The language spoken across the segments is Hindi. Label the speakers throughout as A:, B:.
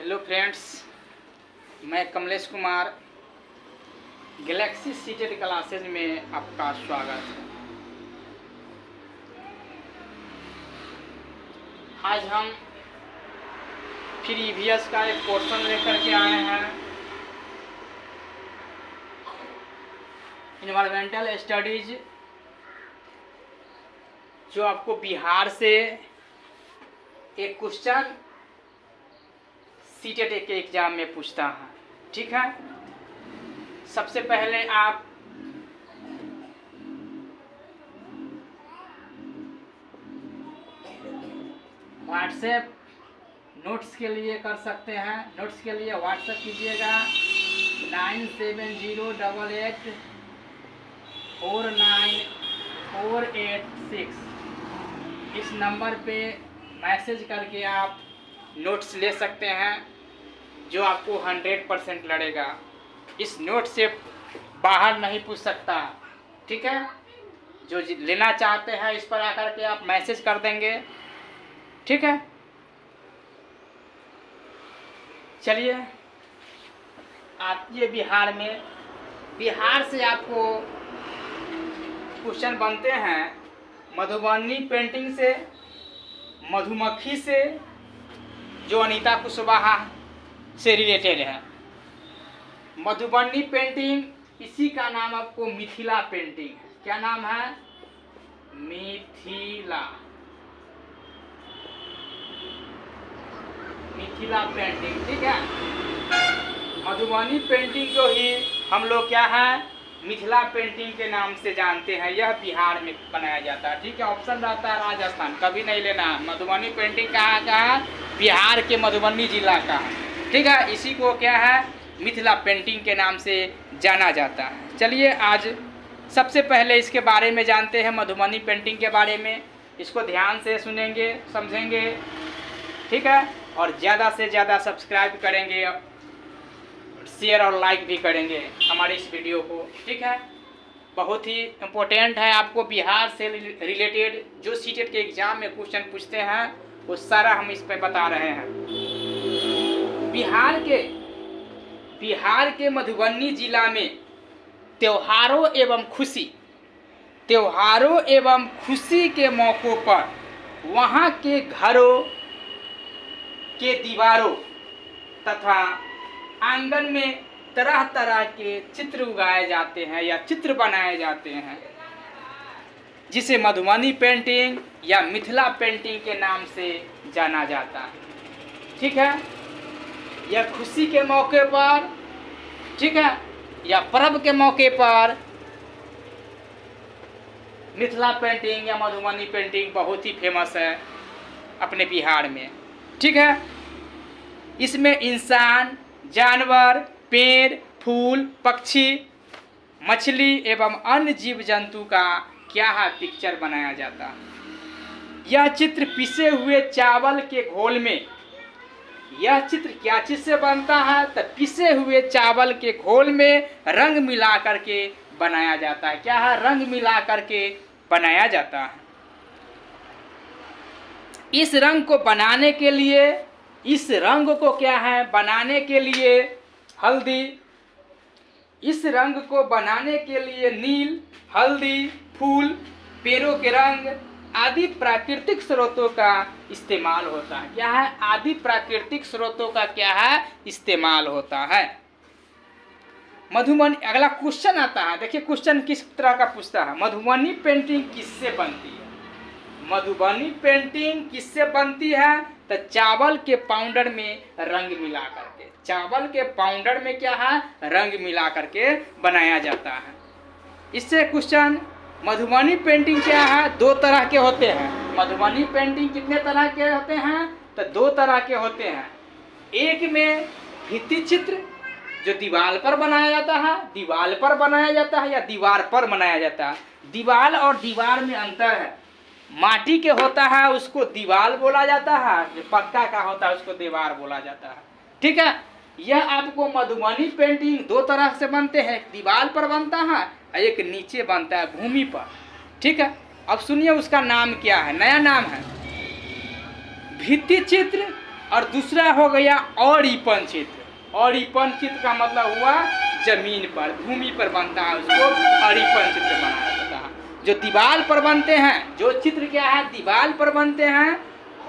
A: हेलो फ्रेंड्स, मैं Kamlesh Kumar Galaxy seated classes में आपका स्वागत है। आज हम प्रीवियस का एक पोर्शन लेकर के आए हैं। इन्वायरमेंटल स्टडीज जो आपको बिहार से एक क्वेश्चन सीटेट के एग्जाम में पूछता है। ठीक है, सबसे पहले आप व्हाट्सएप नोट्स के लिए कर सकते हैं। नोट्स के लिए व्हाट्सएप कीजिएगा 9708849486। इस नंबर पे मैसेज करके आप नोट्स ले सकते हैं जो आपको 100% लड़ेगा। इस नोट से बाहर नहीं पूछ सकता। ठीक है, जो लेना चाहते हैं इस पर आकर के आप मैसेज कर देंगे। ठीक है, चलिए आप ये बिहार से आपको क्वेश्चन बनते हैं मधुबनी पेंटिंग से, मधुमक्खी से, जो अनीता कुशवाहा से रिलेटेड है। मधुबनी पेंटिंग, इसी का नाम आपको मिथिला पेंटिंग है। क्या नाम है? मिथिला पेंटिंग। ठीक है, मधुबनी पेंटिंग को ही हम लोग क्या है मिथिला पेंटिंग के नाम से जानते हैं। यह बिहार में बनाया जाता है। ठीक है, ऑप्शन रहता है राजस्थान, कभी नहीं लेना। मधुबनी पेंटिंग कहाँ का है? बिहार के मधुबनी जिला का है। ठीक है, इसी को क्या है मिथिला पेंटिंग के नाम से जाना जाता है। चलिए आज सबसे पहले इसके बारे में जानते हैं, मधुबनी पेंटिंग के बारे में। इसको ध्यान से सुनेंगे, समझेंगे। ठीक है, और ज़्यादा से ज़्यादा सब्सक्राइब करेंगे, शेयर और लाइक भी करेंगे हमारे इस वीडियो को। ठीक है, बहुत ही इम्पोर्टेंट है। आपको बिहार से रिलेटेड जो सीटेट के एग्ज़ाम में क्वेश्चन पूछते हैं वो सारा हम इस पर बता रहे हैं। बिहार के मधुबनी जिला में त्योहारों एवं खुशी के मौक़ों पर वहाँ के घरों के दीवारों तथा आंगन में तरह तरह के चित्र उगाए जाते हैं या चित्र बनाए जाते हैं, जिसे मधुबनी पेंटिंग या मिथिला पेंटिंग के नाम से जाना जाता है। ठीक है, यह खुशी के मौके पर, ठीक है, या पर्व के मौके पर मिथिला पेंटिंग या मधुबनी पेंटिंग बहुत ही फेमस है अपने बिहार में। ठीक है, इसमें इंसान, जानवर, पेड़, फूल, पक्षी, मछली एवं अन्य जीव जंतु का क्या है पिक्चर बनाया जाता है। यह चित्र पिसे हुए चावल के घोल में, यह चित्र क्या चीज से बनता है? तो पिसे हुए चावल के घोल में रंग मिला करके बनाया जाता है। क्या है? रंग मिला करके बनाया जाता है। इस रंग को बनाने के लिए हल्दी, इस रंग को बनाने के लिए नील, हल्दी, फूल, पेड़ों के रंग आदि प्राकृतिक स्रोतों का इस्तेमाल होता है। क्या है? आदि प्राकृतिक स्रोतों का क्या है इस्तेमाल होता है। मधुबनी, अगला क्वेश्चन आता है। देखिए क्वेश्चन किस तरह का पूछता है। मधुबनी पेंटिंग किससे बनती है? मधुबनी पेंटिंग किससे बनती है? तो चावल के पाउडर में रंग मिला करके, चावल के पाउडर में क्या है रंग मिला करके बनाया जाता है। इससे क्वेश्चन, मधुबनी पेंटिंग क्या है? दो तरह के होते हैं। मधुबनी पेंटिंग कितने तरह के होते हैं? तो दो तरह के होते हैं। एक में भित्ति चित्र जो दीवार पर बनाया जाता है, या दीवार पर बनाया जाता है। दीवार और दीवार में अंतर है। माटी के होता है उसको दीवार बोला जाता है, जो पक्का का होता है उसको दीवार बोला जाता है। ठीक है, यह आपको मधुबनी पेंटिंग दो तरह से बनते हैं। एक दीवार पर बनता है और एक नीचे बनता है भूमि पर। ठीक है, अब सुनिए उसका नाम क्या है, नया नाम है भित्ति चित्र और दूसरा हो गया अरिपन चित्र। अरिपन चित्र का मतलब हुआ जमीन पर, भूमि पर बनता है, उसको अरिपन चित्र बनाया जाता है। जो दीवार पर बनते हैं, जो चित्र क्या है दीवार पर बनते हैं,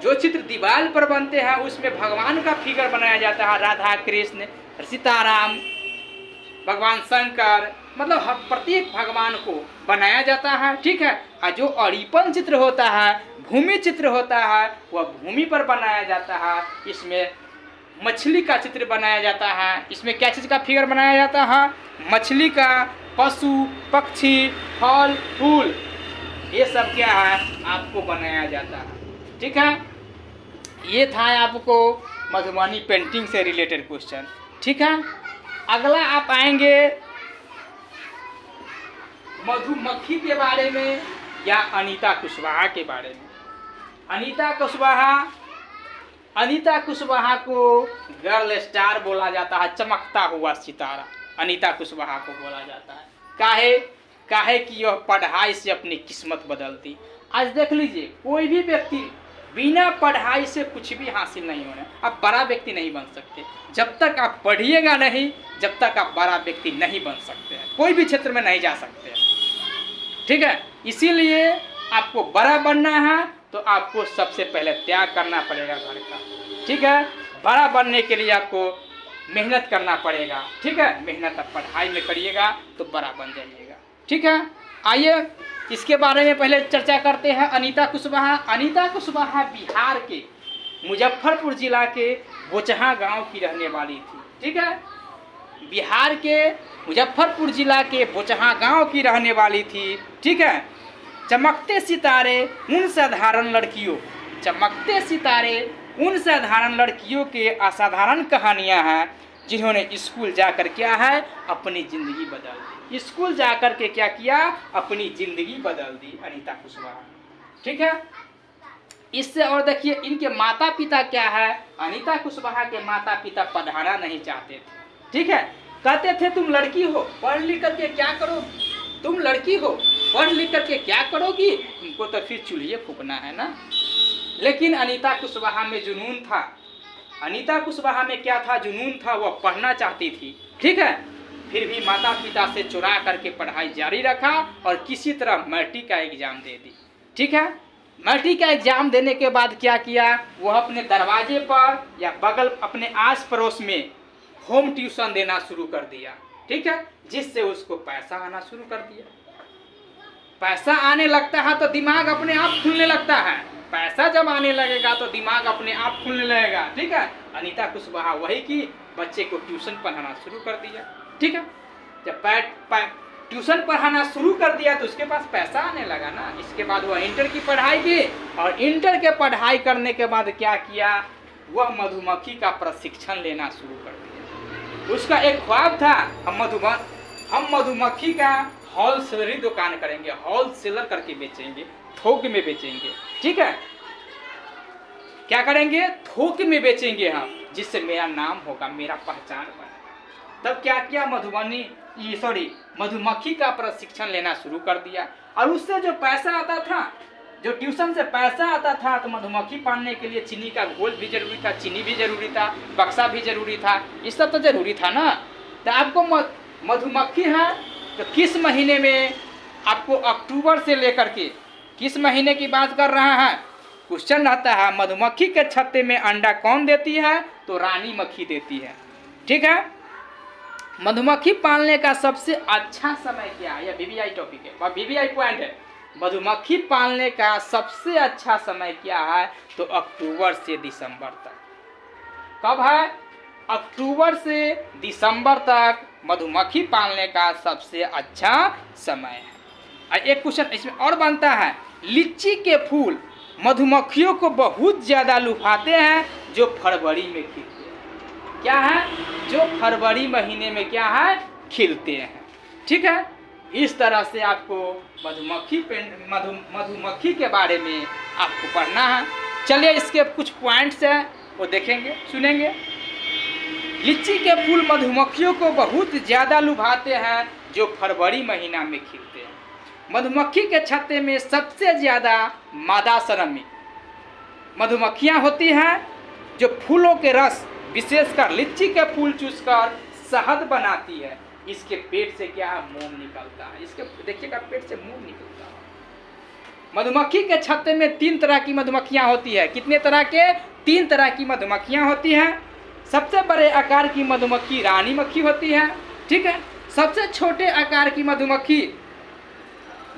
A: जो चित्र दीवार पर बनते हैं उसमें भगवान का फिगर बनाया जाता है, राधा कृष्ण, सीताराम, भगवान शंकर, मतलब हर प्रत्येक भगवान को बनाया जाता है, ठीक है। और जो अरिपन चित्र होता है, भूमि चित्र होता है, वह भूमि पर बनाया जाता है। इसमें मछली का चित्र बनाया जाता है। इसमें क्या चीज़ का फिगर बनाया जाता है? मछली का, पशु, पक्षी, फल, फूल, ये सब क्या है आपको बनाया जाता है, ठीक है। ये था आपको मधुबनी पेंटिंग से रिलेटेड क्वेश्चन, ठीक है। अगला आप आएंगे मधुमक्खी के बारे में या अनीता कुशवाहा के बारे में। अनीता कुशवाहा को गर्ल स्टार बोला जाता है, चमकता हुआ सितारा अनीता कुशवाहा को बोला जाता है। काहे कि यह पढ़ाई से अपनी किस्मत बदलती। आज देख लीजिए, कोई भी व्यक्ति बिना पढ़ाई से कुछ भी हासिल नहीं होना। आप बड़ा व्यक्ति नहीं बन सकते जब तक आप पढ़िएगा नहीं, जब तक आप बड़ा व्यक्ति नहीं बन सकते हैं, कोई भी क्षेत्र में नहीं जा सकते हैं, ठीक है। इसीलिए आपको बड़ा बनना है तो आपको सबसे पहले त्याग करना पड़ेगा घर का, ठीक है। बड़ा बनने के लिए आपको मेहनत करना पड़ेगा, ठीक है। मेहनत आप पढ़ाई में करिएगा तो बड़ा बन जाइएगा, ठीक है। आइए इसके बारे में पहले चर्चा करते हैं। अनीता कुशवाहा बिहार के मुजफ्फरपुर जिला के बोचहा गांव की रहने वाली थी, ठीक है। बिहार के मुजफ्फरपुर जिला के बोचहा गांव की रहने वाली थी, ठीक है। चमकते सितारे उन साधारण लड़कियों के असाधारण कहानियां हैं जिन्होंने स्कूल जाकर क्या है अपनी ज़िंदगी बदल दी। स्कूल जाकर के क्या किया? अपनी ज़िंदगी बदल दी अनीता कुशवाहा, ठीक है। इससे और देखिए इनके माता पिता क्या है। अनीता कुशवाहा के माता पिता पढ़ाना नहीं चाहते थे, ठीक है। कहते थे तुम लड़की हो, पढ़ लिख करके क्या करो, तुम लड़की हो पढ़ लिख करके क्या करोगी, तुमको तो फिर चूल्हे फूकना है ना। लेकिन अनीता कुशवाहा में जुनून था। अनीता कुशवाहा में क्या था? जुनून था, वह पढ़ना चाहती थी, ठीक है। फिर भी माता पिता से चुरा करके पढ़ाई जारी रखा और किसी तरह मैट्रिक का एग्जाम दे दी, ठीक है। मैट्रिक का एग्जाम देने के बाद क्या किया? वह अपने दरवाजे पर या बगल अपने आस पड़ोस में होम ट्यूशन देना शुरू कर दिया, ठीक है। जिससे उसको पैसा आना शुरू कर दिया। पैसा आने लगता है तो दिमाग अपने आप खुलने लगता है। पैसा जब आने लगेगा तो दिमाग अपने आप खुलने लगेगा, ठीक है। अनीता कुशवाहा वही की बच्चे को ट्यूशन पढ़ाना शुरू कर दिया, ठीक है। जब ट्यूशन पढ़ाना शुरू कर दिया तो उसके पास पैसा आने लगा ना। इसके बाद वह इंटर की पढ़ाई की और इंटर के पढ़ाई करने के बाद क्या किया? वह मधुमक्खी का प्रशिक्षण लेना शुरू कर दिया। उसका एक ख्वाब था, हम मधुमक्खी का होलसेलरी दुकान करेंगे, होलसेलर करके बेचेंगे, थोक में बेचेंगे, ठीक है। क्या करेंगे? थोक में बेचेंगे हम, जिससे मेरा नाम होगा, मेरा पहचान बनेगा। तब क्या किया? मधुमक्खी का प्रशिक्षण लेना शुरू कर दिया। और उससे जो पैसा आता था, जो ट्यूशन से पैसा आता था, तो मधुमक्खी पालने के लिए चीनी का घोल भी जरूरी था, चीनी भी जरूरी था, बक्सा भी जरूरी था, ये सब तो जरूरी था ना। तो आपको मधुमक्खी है तो किस महीने में आपको अक्टूबर से लेकर के किस महीने की बात कर रहा है? क्वेश्चन रहता है मधुमक्खी के छत्ते में अंडा कौन देती है? तो रानी मक्खी देती है, ठीक है। मधुमक्खी पालने का सबसे अच्छा समय क्या है? यह बीबीआई टॉपिक है, वह बीबीआई पॉइंट है। मधुमक्खी पालने का सबसे अच्छा समय क्या है? तो अक्टूबर से दिसंबर तक। कब है? अक्टूबर से दिसंबर तक मधुमक्खी पालने का सबसे अच्छा समय है। और एक क्वेश्चन इसमें और बनता है, लीची के फूल मधुमक्खियों को बहुत ज़्यादा लुभाते हैं जो फरवरी में खिलते हैं। क्या है? जो फरवरी महीने में क्या है? खिलते हैं, ठीक है। इस तरह से आपको मधुमक्खी के बारे में आपको पढ़ना है। चलिए इसके कुछ पॉइंट्स हैं वो देखेंगे, सुनेंगे। लीची के फूल मधुमक्खियों को बहुत ज़्यादा लुभाते हैं जो फरवरी महीना में खिलते हैं। मधुमक्खी के छत्ते में सबसे ज़्यादा मादा श्रमिक मधुमक्खियाँ होती हैं जो फूलों के रस विशेषकर लीची के फूल चूसकर शहद बनाती है, इसके पेट से क्या है, मोम निकलता है। इसके देखिएगा पेट से मोम निकलता है। मधुमक्खी के छत्ते में 3 तरह की मधुमक्खियां होती है। कितने तरह के? 3 तरह की मधुमक्खियां होती हैं। सबसे बड़े आकार की मधुमक्खी रानी मक्खी होती है, ठीक है। सबसे छोटे आकार की मधुमक्खी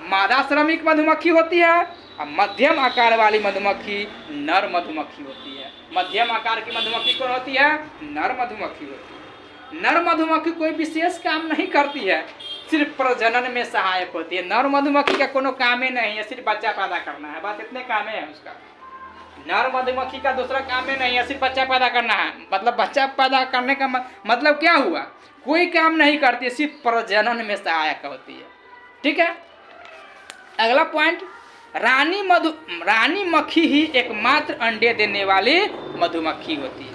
A: मादा श्रमिक मधुमक्खी होती है, और मध्यम आकार वाली मधुमक्खी नर मधुमक्खी होती है। मध्यम आकार की मधुमक्खी कौन होती है? नर मधुमक्खी होती है। नर मधुमक्खी कोई विशेष काम नहीं करती है, सिर्फ प्रजनन में सहायक होती है। नर मधुमक्खी का कोनो काम ही नहीं है, सिर्फ बच्चा पैदा करना है, बस इतने काम है उसका। नर मधुमक्खी का दूसरा काम ही नहीं है, सिर्फ बच्चा पैदा करना है। मतलब बच्चा पैदा करने का मतलब क्या हुआ? कोई काम नहीं करती, सिर्फ प्रजनन में सहायक होती है, ठीक है। अगला पॉइंट, रानी मक्खी ही एकमात्र अंडे देने वाली मधुमक्खी होती है।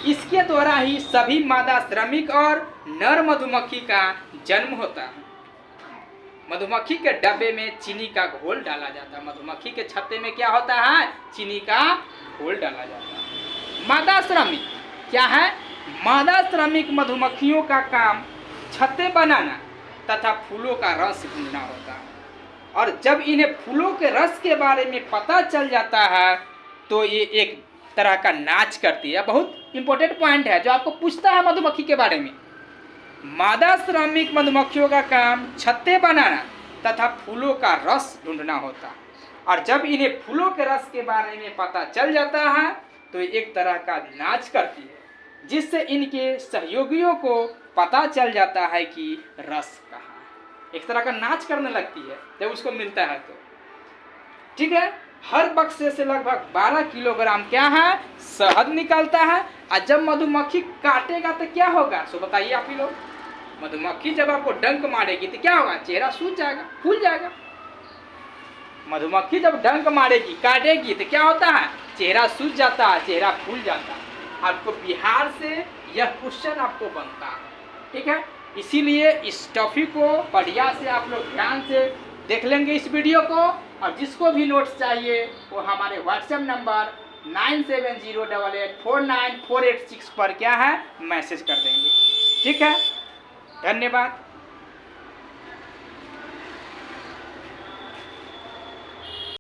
A: इसके द्वारा ही सभी मादा श्रमिक और नर मधुमक्खी का जन्म होता है। मधुमक्खी के डब्बे में चीनी का घोल डाला जाता है। मधुमक्खी के छत्ते में क्या होता है? चीनी का घोल डाला जाता है। मादा श्रमिक क्या है? मादा श्रमिक मधुमक्खियों का काम छत्ते बनाना तथा फूलों का रस ढूंढना होता है। और जब इन्हें फूलों के रस के बारे में पता चल जाता है तो ये एक तरह का नाच करती है। बहुत इंपॉर्टेंट पॉइंट है जो आपको पूछता है मधुमक्खी के बारे में। मादा श्रमिक मधुमक्खियों का काम छत्ते बनाना तथा फूलों का रस ढूंढना होता है। और जब इन्हें फूलों के रस के बारे में पता चल जाता है तो एक तरह का नाच करती है, जिससे इनके सहयोगियों को पता चल जाता है कि रस कहाँ है। एक तरह का नाच करने लगती है जब उसको मिलता है तो, ठीक है। हर बक्से से लगभग 12 किलोग्राम क्या है? शहद निकलता है। और जब मधुमक्खी काटेगा तो क्या होगा? सो बताइए आप ही लोग। मधुमक्खी जब आपको डंक मारेगी तो क्या होगा? चेहरा सूज जाएगा, फूल जाएगा। मधुमक्खी जब डंक मारेगी, काटेगी तो क्या होता है? चेहरा सूज जाता है, चेहरा फूल जाता है। आपको बिहार से यह क्वेश्चन आपको बनता है, ठीक है। इसीलिए इस टॉपिक को बढ़िया से आप लोग ध्यान से देख लेंगे इस वीडियो को। और जिसको भी नोट्स चाहिए वो हमारे व्हाट्सएप नंबर 9708849486 पर क्या है? मैसेज कर देंगे, ठीक है। धन्यवाद।